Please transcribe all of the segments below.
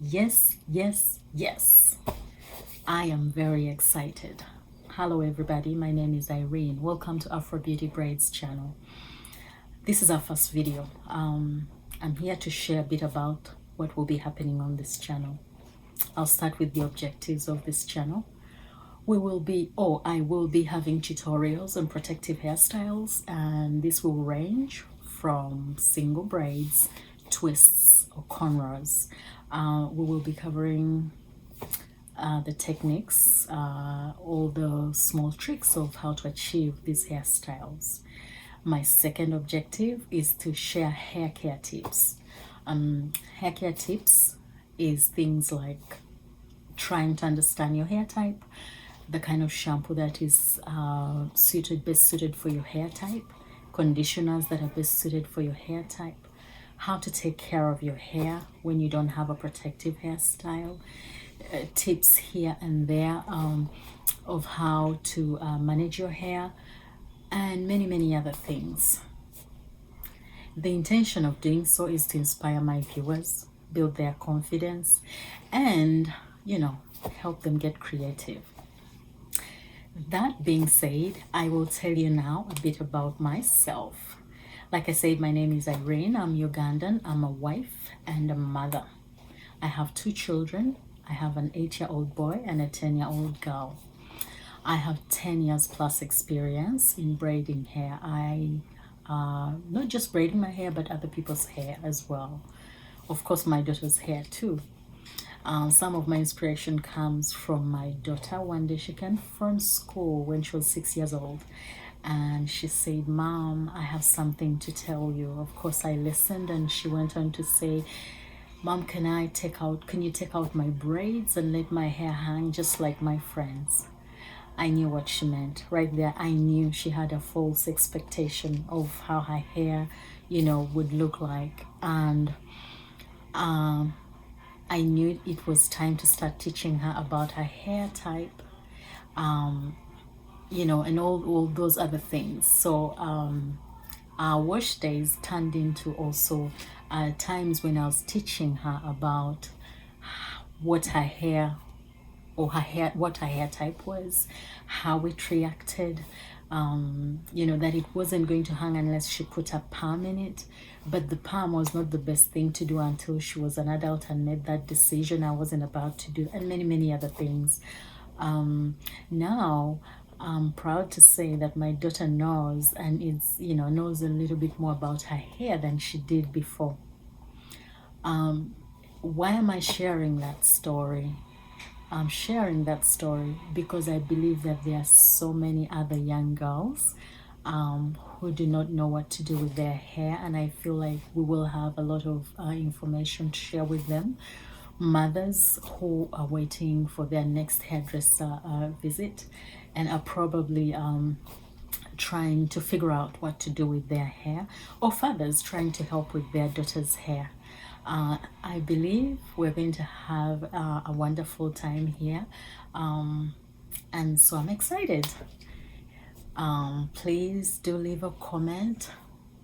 Yes, yes, yes. I am very excited. Hello everybody, my name is Irene. Welcome to Afro Beauty Braids Channel. This is our first video. I'm here to share a bit about what will be happening on this channel. I'll start with the objectives of this channel. I will be having tutorials on protective hairstyles, and this will range from single braids, twists, or cornrows. We will be covering the techniques, all the small tricks of how to achieve these hairstyles. My second objective is to share hair care tips. Hair care tips is things like trying to understand your hair type, the kind of shampoo that is best suited for your hair type, conditioners that are best suited for your hair type, how to take care of your hair when you don't have a protective hairstyle, tips here and there of how to manage your hair, and many other things. The intention of doing so is to inspire my viewers, build their confidence, and help them get creative. That being said, I will tell you now a bit about myself. Like I said, my name is Irene. I'm Ugandan. I'm a wife and a mother. I have 2 children. I have an 8-year-old boy and a 10-year-old girl. I have 10 years plus experience in braiding hair. I not just braiding my hair, but other people's hair as well. Of course, my daughter's hair too. Some of my inspiration comes from my daughter. One day she came from school when she was 6 years old, and she said, "Mom, I have something to tell you." Of course, I listened, and she went on to say, "Mom, can you take out my braids and let my hair hang just like my friends?" I knew what she meant. Right there, I knew she had a false expectation of how her hair, would look like. And I knew it was time to start teaching her about her hair type, and all those other things. So our wash days turned into also times when I was teaching her about what her hair what her hair type was, how it reacted, that it wasn't going to hang unless she put a perm in it. But the perm was not the best thing to do until she was an adult and made that decision I wasn't about to do, and many other things. Now I'm proud to say that my daughter knows, and knows a little bit more about her hair than she did before. Why am I sharing that story? I'm sharing that story because I believe that there are so many other young girls who do not know what to do with their hair, and I feel like we will have a lot of information to share with them. Mothers who are waiting for their next hairdresser visit and are probably trying to figure out what to do with their hair, or fathers trying to help with their daughter's hair. I believe we're going to have a wonderful time here, and so I'm excited. Please do leave a comment,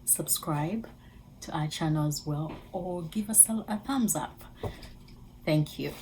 subscribe to our channel as well, or give us a thumbs up. Thank you.